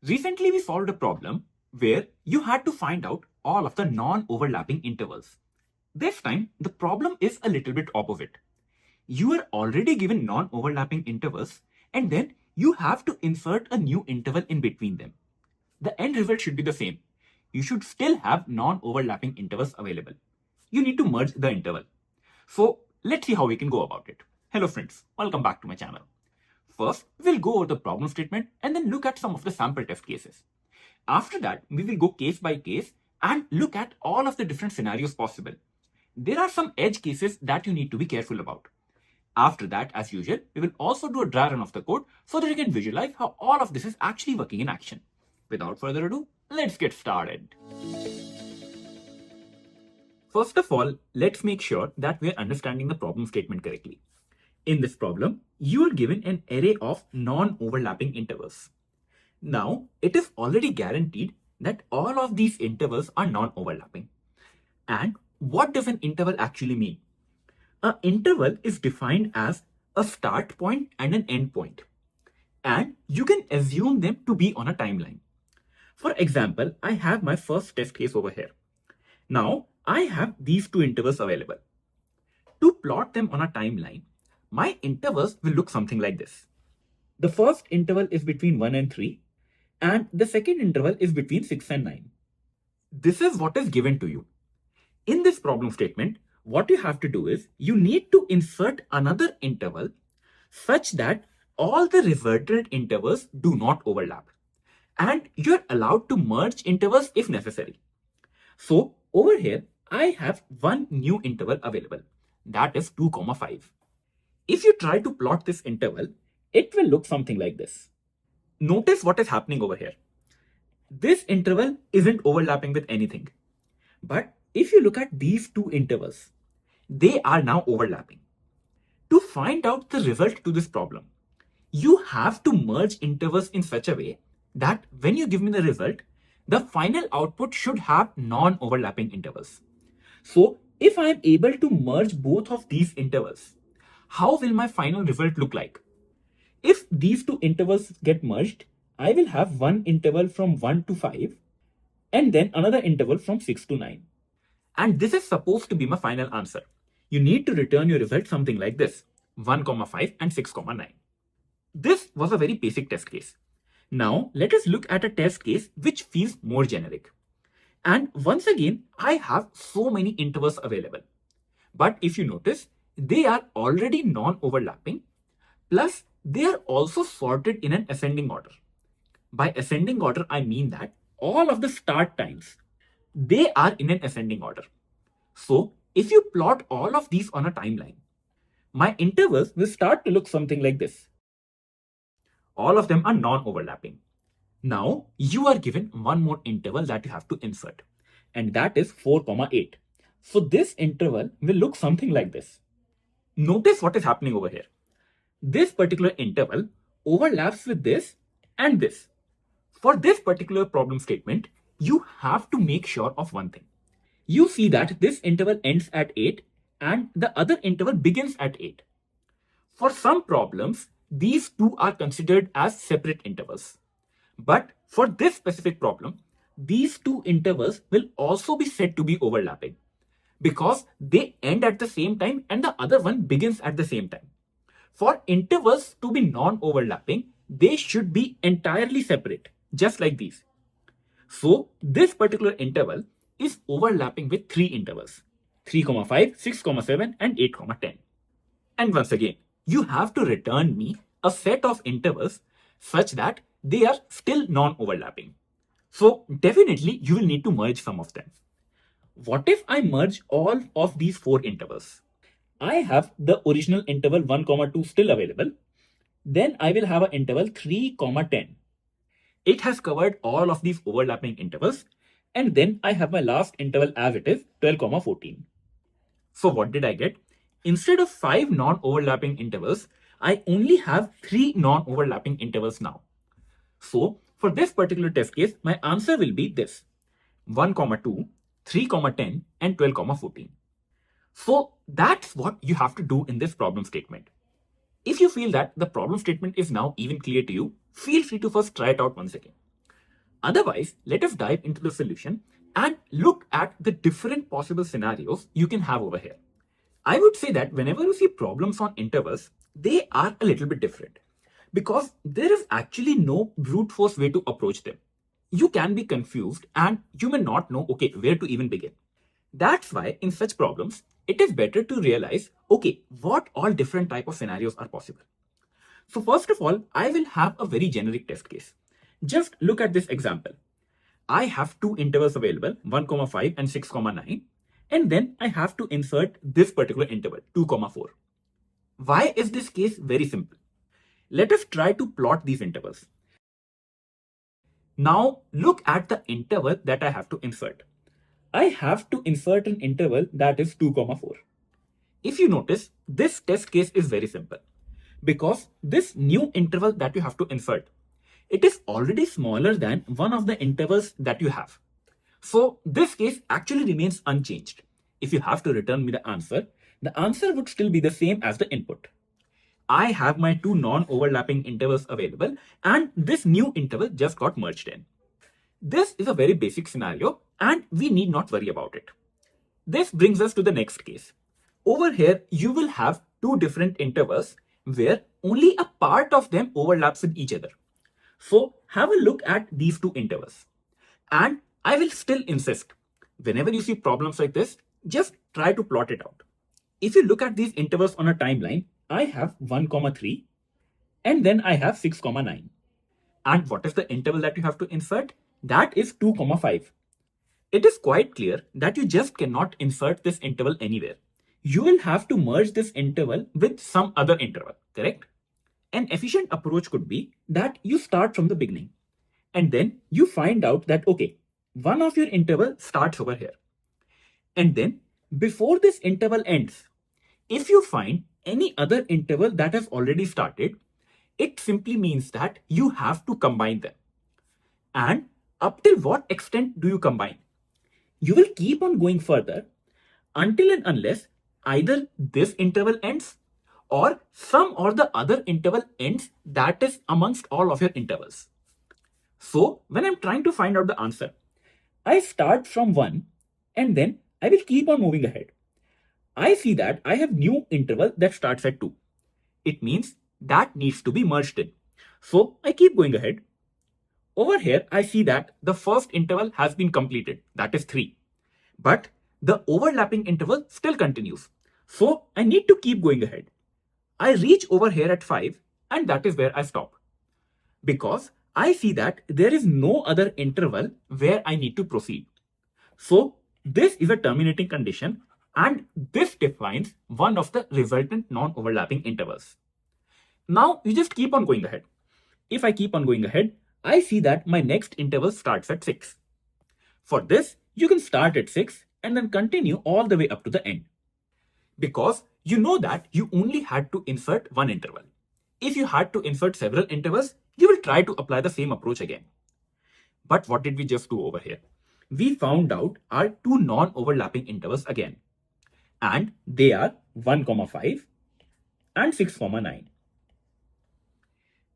Recently, we solved a problem where you had to find out all of the non-overlapping intervals. This time, the problem is a little bit opposite. You are already given non-overlapping intervals, and then you have to insert a new interval in between them. The end result should be the same. You should still have non-overlapping intervals available. You need to merge the interval. So let's see how we can go about it. Hello friends, welcome back to my channel. First, we'll go over the problem statement and then look at some of the sample test cases. After that, we will go case by case and look at all of the different scenarios possible. There are some edge cases that you need to be careful about. After that, as usual, we will also do a dry run of the code so that you can visualize how all of this is actually working in action. Without further ado, let's get started. First of all, let's make sure that we are understanding the problem statement correctly. In this problem, you are given an array of non-overlapping intervals. Now, it is already guaranteed that all of these intervals are non-overlapping. And what does an interval actually mean? An interval is defined as a start point and an end point. And you can assume them to be on a timeline. For example, I have my first test case over here. Now, I have these two intervals available. To plot them on a timeline, my intervals will look something like this. The first interval is between 1 and 3, and the second interval is between 6 and 9. This is what is given to you. In this problem statement, what you have to do is you need to insert another interval such that all the resultant intervals do not overlap. And you're allowed to merge intervals if necessary. So over here, I have one new interval available. That is 2, 5. If you try to plot this interval, it will look something like this. Notice what is happening over here. This interval isn't overlapping with anything. But if you look at these two intervals, they are now overlapping. To find out the result to this problem, you have to merge intervals in such a way that when you give me the result, the final output should have non-overlapping intervals. So if I am able to merge both of these intervals, how will my final result look like? If these two intervals get merged, I will have one interval from 1 to 5 and then another interval from 6 to 9. And this is supposed to be my final answer. You need to return your result something like this, 1, 5 and 6, 9. This was a very basic test case. Now let us look at a test case which feels more generic. And once again, I have so many intervals available. But if you notice, they are already non-overlapping, plus they are also sorted in an ascending order. By ascending order, I mean that all of the start times, they are in an ascending order. So if you plot all of these on a timeline, my intervals will start to look something like this. All of them are non-overlapping. Now you are given one more interval that you have to insert, and that is 4, 8. So this interval will look something like this. Notice what is happening over here. This particular interval overlaps with this and this. For this particular problem statement, you have to make sure of one thing. You see that this interval ends at 8 and the other interval begins at 8. For some problems, these two are considered as separate intervals. But for this specific problem, these two intervals will also be said to be overlapping because they end at the same time and the other one begins at the same time. For intervals to be non-overlapping, they should be entirely separate, just like these. So this particular interval is overlapping with three intervals, 3, 5, 6, 7 and 8, 10. And once again, you have to return me a set of intervals such that they are still non-overlapping. So definitely you will need to merge some of them. What if I merge all of these four intervals? I have the original interval 1, 2 still available. Then I will have an interval 3, 10. It has covered all of these overlapping intervals. And then I have my last interval as it is, 12, 14. So what did I get? Instead of 5 non-overlapping intervals, I only have 3 non-overlapping intervals now. So for this particular test case, my answer will be this: 1, 2, 3, 10 and 12, 14. So that's what you have to do in this problem statement. If you feel that the problem statement is now even clear to you, feel free to first try it out once again. Otherwise, let us dive into the solution and look at the different possible scenarios you can have over here. I would say that whenever you see problems on intervals, they are a little bit different because there is actually no brute force way to approach them. You can be confused and you may not know, okay, where to even begin. That's why in such problems, it is better to realize, okay, what all different type of scenarios are possible. So first of all, I will have a very generic test case. Just look at this example. I have two intervals available, 1,5 and 6,9. And then I have to insert this particular interval, 2,4. Why is this case very simple? Let us try to plot these intervals. Now look at the interval that I have to insert. I have to insert an interval that is 2,4. If you notice, this test case is very simple because this new interval that you have to insert, it is already smaller than one of the intervals that you have. So this case actually remains unchanged. If you have to return me the answer would still be the same as the input. I have my two non-overlapping intervals available and this new interval just got merged in. This is a very basic scenario and we need not worry about it. This brings us to the next case. Over here, you will have two different intervals where only a part of them overlaps with each other. So have a look at these two intervals. And I will still insist, whenever you see problems like this, just try to plot it out. If you look at these intervals on a timeline, I have 1,3 and then I have 6,9. And what is the interval that you have to insert? That is 2,5. It is quite clear that you just cannot insert this interval anywhere. You will have to merge this interval with some other interval, correct? An efficient approach could be that you start from the beginning and then you find out that, okay, one of your interval starts over here. And then before this interval ends, if you find any other interval that has already started, it simply means that you have to combine them. And up till what extent do you combine? You will keep on going further until and unless either this interval ends or some or the other interval ends that is amongst all of your intervals. So when I'm trying to find out the answer, I start from 1 and then I will keep on moving ahead. I see that I have new interval that starts at 2. It means that needs to be merged in. So I keep going ahead. Over here, I see that the first interval has been completed, that is 3. But the overlapping interval still continues. So I need to keep going ahead. I reach over here at 5 and that is where I stop. Because I see that there is no other interval where I need to proceed. So this is a terminating condition and this defines one of the resultant non-overlapping intervals. Now you just keep on going ahead. If I keep on going ahead, I see that my next interval starts at 6. For this, you can start at 6 and then continue all the way up to the end. Because you know that you only had to insert one interval. If you had to insert several intervals, you will try to apply the same approach again. But what did we just do over here? We found out our two non-overlapping intervals again. And they are 1,5 and 6,9.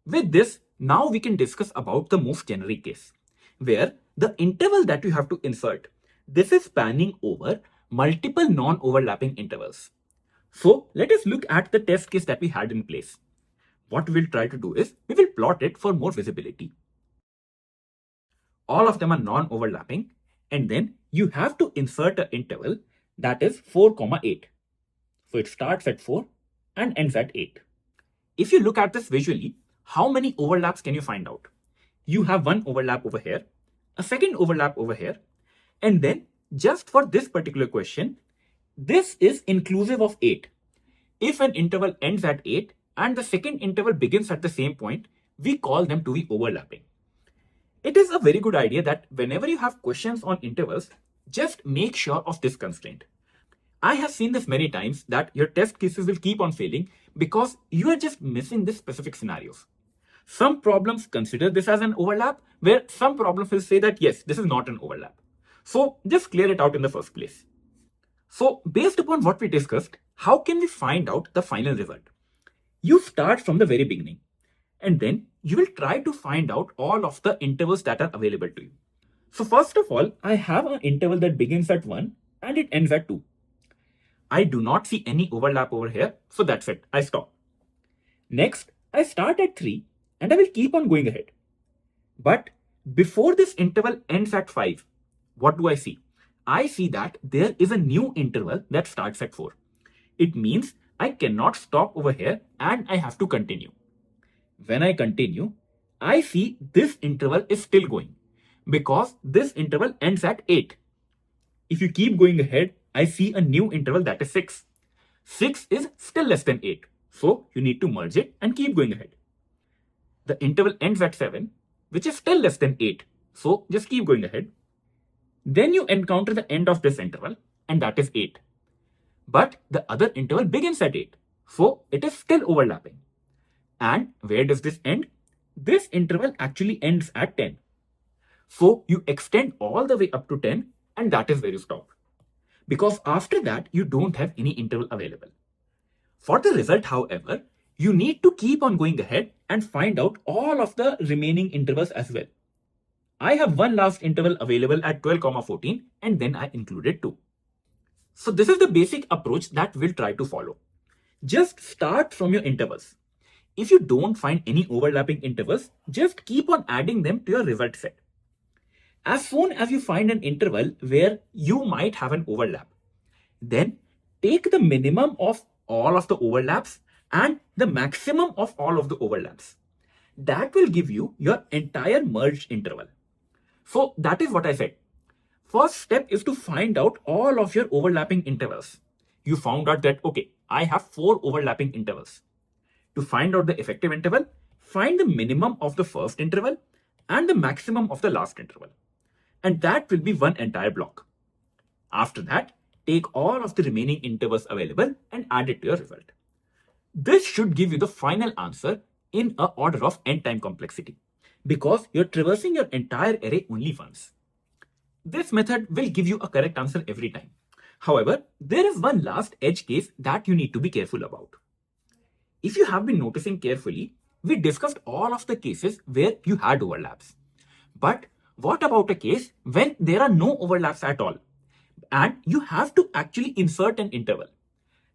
With this, now we can discuss about the most generic case, where the interval that you have to insert, this is spanning over multiple non-overlapping intervals. So let us look at the test case that we had in place. What we'll try to do is, we will plot it for more visibility. All of them are non-overlapping, and then you have to insert an interval that is 4,8. So it starts at 4 and ends at 8. If you look at this visually, how many overlaps can you find out? You have one overlap over here, a second overlap over here, and then just for this particular question, this is inclusive of 8. If an interval ends at 8 and the second interval begins at the same point, we call them to be overlapping. It is a very good idea that whenever you have questions on intervals, just make sure of this constraint. I have seen this many times that your test cases will keep on failing because you are just missing this specific scenarios. Some problems consider this as an overlap, where some problems will say that yes, this is not an overlap. So just clear it out in the first place. So based upon what we discussed, how can we find out the final result? You start from the very beginning And then you will try to find out all of the intervals that are available to you. So first of all, I have an interval that begins at 1 and it ends at 2. I do not see any overlap over here, so that's it. I stop. Next, I start at 3 and I will keep on going ahead. But before this interval ends at 5, what do I see? I see that there is a new interval that starts at 4. It means I cannot stop over here and I have to continue. When I continue, I see this interval is still going because this interval ends at 8. If you keep going ahead, I see a new interval that is 6. 6 is still less than 8. So you need to merge it and keep going ahead. The interval ends at 7, which is still less than 8. So just keep going ahead. Then you encounter the end of this interval, and that is 8. But the other interval begins at 8. So it is still overlapping. And where does this end? This interval actually ends at 10. So you extend all the way up to 10, and that is where you stop. Because after that, you don't have any interval available. For the result, however, you need to keep on going ahead and find out all of the remaining intervals as well. I have one last interval available at 12,14 and then I included 2. So this is the basic approach that we'll try to follow. Just start from your intervals. If you don't find any overlapping intervals, just keep on adding them to your result set. As soon as you find an interval where you might have an overlap, then take the minimum of all of the overlaps and the maximum of all of the overlaps. That will give you your entire merged interval. So that is what I said. First step is to find out all of your overlapping intervals. You found out that, okay, I have 4 overlapping intervals. To find out the effective interval, find the minimum of the first interval and the maximum of the last interval. And that will be one entire block. After that, take all of the remaining intervals available and add it to your result. This should give you the final answer in an order of n time complexity because you're traversing your entire array only once. This method will give you a correct answer every time. However, there is one last edge case that you need to be careful about. If you have been noticing carefully, we discussed all of the cases where you had overlaps. But what about a case when there are no overlaps at all and you have to actually insert an interval?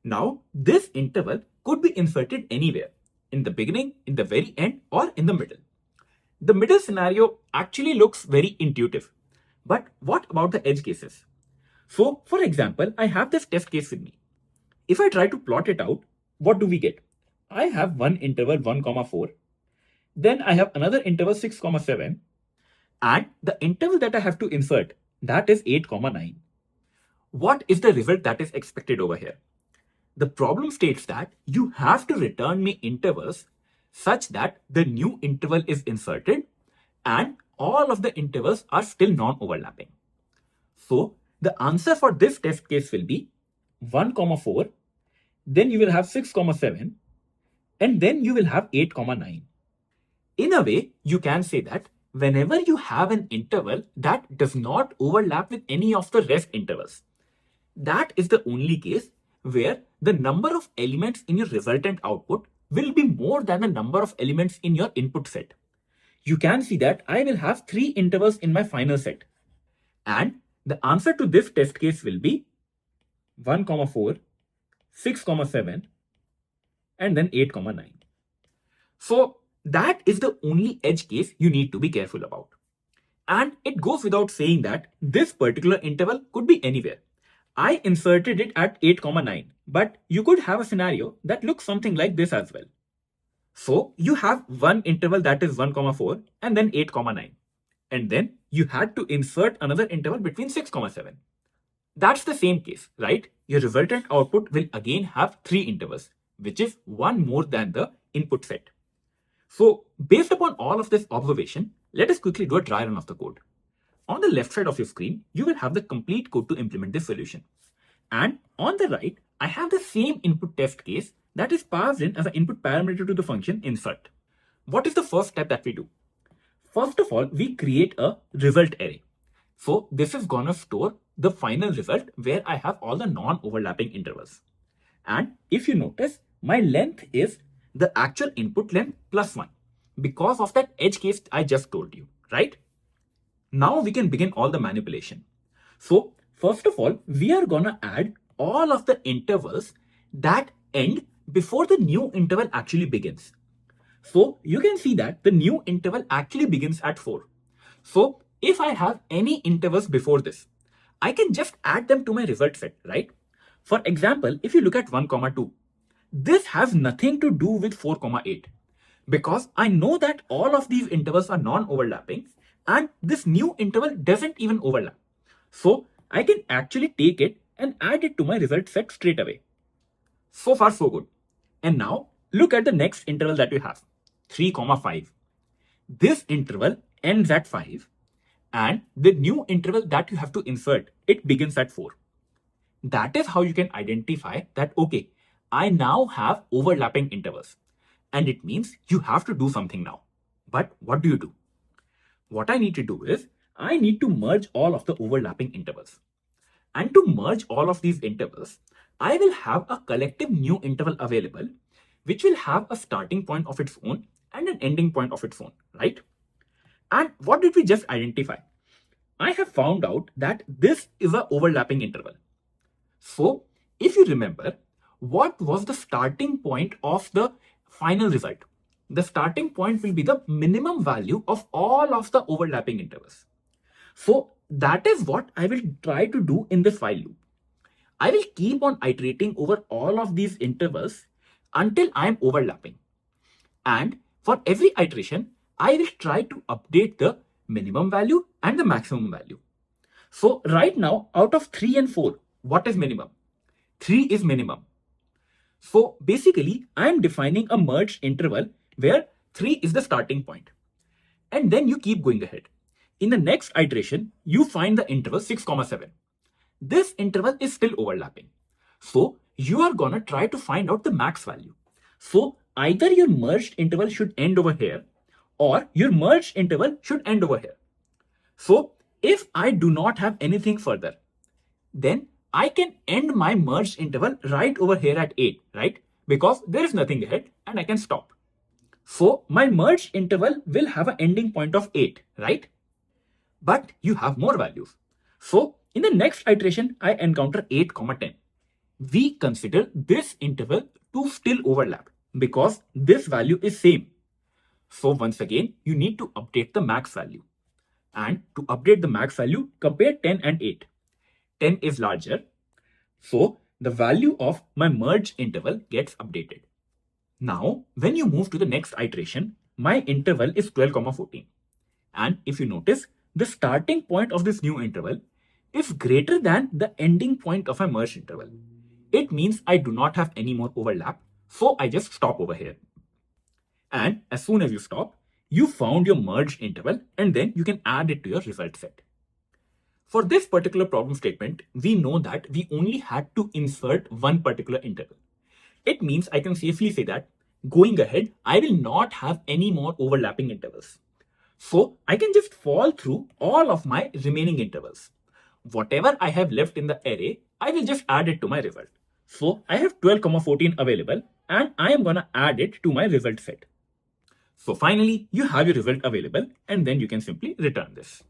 Now, this interval could be inserted anywhere, in the beginning, in the very end, or in the middle. The middle scenario actually looks very intuitive. But what about the edge cases? So, for example, I have this test case with me. If I try to plot it out, what do we get? I have one interval 1, 4. Then I have another interval 6, 7. And the interval that I have to insert, that is 8, 9. What is the result that is expected over here? The problem states that you have to return me intervals such that the new interval is inserted and all of the intervals are still non-overlapping. So the answer for this test case will be 1, 4, then you will have 6, 7, and then you will have 8, 9. In a way, you can say that whenever you have an interval that does not overlap with any of the rest intervals, that is the only case where the number of elements in your resultant output will be more than the number of elements in your input set. You can see that I will have 3 intervals in my final set. And the answer to this test case will be 1, 4, 6, 7, and then 8, 9. So that is the only edge case you need to be careful about. And it goes without saying that this particular interval could be anywhere. I inserted it at 8, 9, but you could have a scenario that looks something like this as well. So you have one interval that is 1, 4 and then 8, 9. And then you had to insert another interval between 6, 7. That's the same case, right? Your resultant output will again have 3 intervals, which is one more than the input set. So based upon all of this observation, let us quickly do a dry run of the code. On the left side of your screen, you will have the complete code to implement this solution. And on the right, I have the same input test case that is passed in as an input parameter to the function insert. What is the first step that we do? First of all, we create a result array. So this is gonna store the final result where I have all the non-overlapping intervals. And if you notice, my length is the actual input length plus 1. because of that edge case I just told you, right? Now we can begin all the manipulation. So first of all, we are gonna add all of the intervals that end before the new interval actually begins. So you can see that the new interval actually begins at 4. So if I have any intervals before this, I can just add them to my result set, right? For example, if you look at 1, 2, this has nothing to do with 4, 8 because I know that all of these intervals are non-overlapping and this new interval doesn't even overlap. So I can actually take it and add it to my result set straight away. So far so good. And now look at the next interval that you have, 3, 5. This interval ends at 5 and the new interval that you have to insert, it begins at 4. That is how you can identify that, okay, I now have overlapping intervals. And it means you have to do something now. But what do you do? What I need to do is, I need to merge all of the overlapping intervals. And to merge all of these intervals, I will have a collective new interval available, which will have a starting point of its own and an ending point of its own, right? And what did we just identify? I have found out that this is an overlapping interval. So, if you remember, what was the starting point of the final result? The starting point will be the minimum value of all of the overlapping intervals. So, that is what I will try to do in this while loop. I will keep on iterating over all of these intervals until I am overlapping. And for every iteration, I will try to update the minimum value and the maximum value. So right now, out of 3 and 4, what is minimum? 3 is minimum. So basically, I am defining a merged interval where 3 is the starting point. And then you keep going ahead. In the next iteration, you find the interval 6, 7. This interval is still overlapping. So you are gonna try to find out the max value. So either your merged interval should end over here or your merged interval should end over here. So if I do not have anything further, then I can end my merged interval right over here at 8, right? Because there is nothing ahead and I can stop. So my merged interval will have an ending point of 8, right? But you have more values. So in the next iteration, I encounter 8, 10. We consider this interval to still overlap because this value is same. So once again, you need to update the max value. And to update the max value, compare 10 and 8. 10 is larger. So the value of my merged interval gets updated. Now, when you move to the next iteration, my interval is 12, 14. And if you notice, the starting point of this new interval is greater than the ending point of my merged interval. It means I do not have any more overlap. So I just stop over here. And as soon as you stop, you found your merged interval and then you can add it to your result set. For this particular problem statement, we know that we only had to insert one particular interval. It means I can safely say that going ahead, I will not have any more overlapping intervals. So I can just fall through all of my remaining intervals. Whatever I have left in the array, I will just add it to my result. So I have 12, 14 available and I am gonna add it to my result set. So finally, you have your result available and then you can simply return this.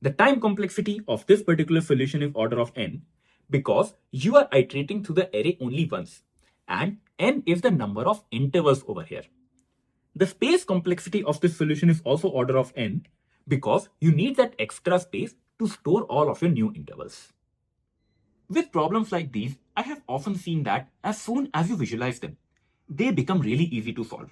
The time complexity of this particular solution is order of n because you are iterating through the array only once and n is the number of intervals over here. The space complexity of this solution is also order of n because you need that extra space to store all of your new intervals. With problems like these, I have often seen that as soon as you visualize them, they become really easy to solve.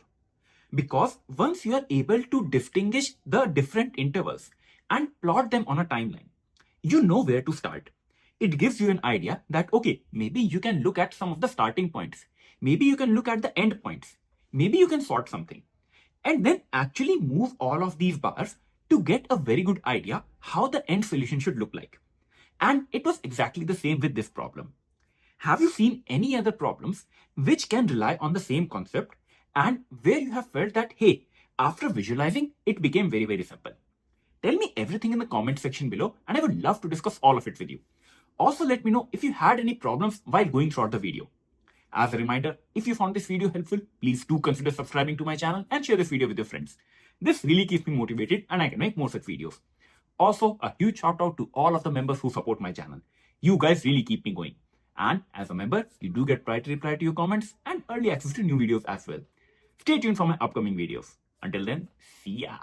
Because once you are able to distinguish the different intervals and plot them on a timeline, you know where to start. It gives you an idea that, okay, maybe you can look at some of the starting points. Maybe you can look at the end points. Maybe you can sort something. And then actually move all of these bars to get a very good idea how the end solution should look like. And it was exactly the same with this problem. Have you seen any other problems which can rely on the same concept and where you have felt that, hey, after visualizing, it became very, very simple? Tell me everything in the comment section below and I would love to discuss all of it with you. Also, let me know if you had any problems while going throughout the video. As a reminder, if you found this video helpful, please do consider subscribing to my channel and share this video with your friends. This really keeps me motivated and I can make more such videos. Also, a huge shout out to all of the members who support my channel. You guys really keep me going. And as a member, you do get priority reply to your comments and early access to new videos as well. Stay tuned for my upcoming videos. Until then, see ya.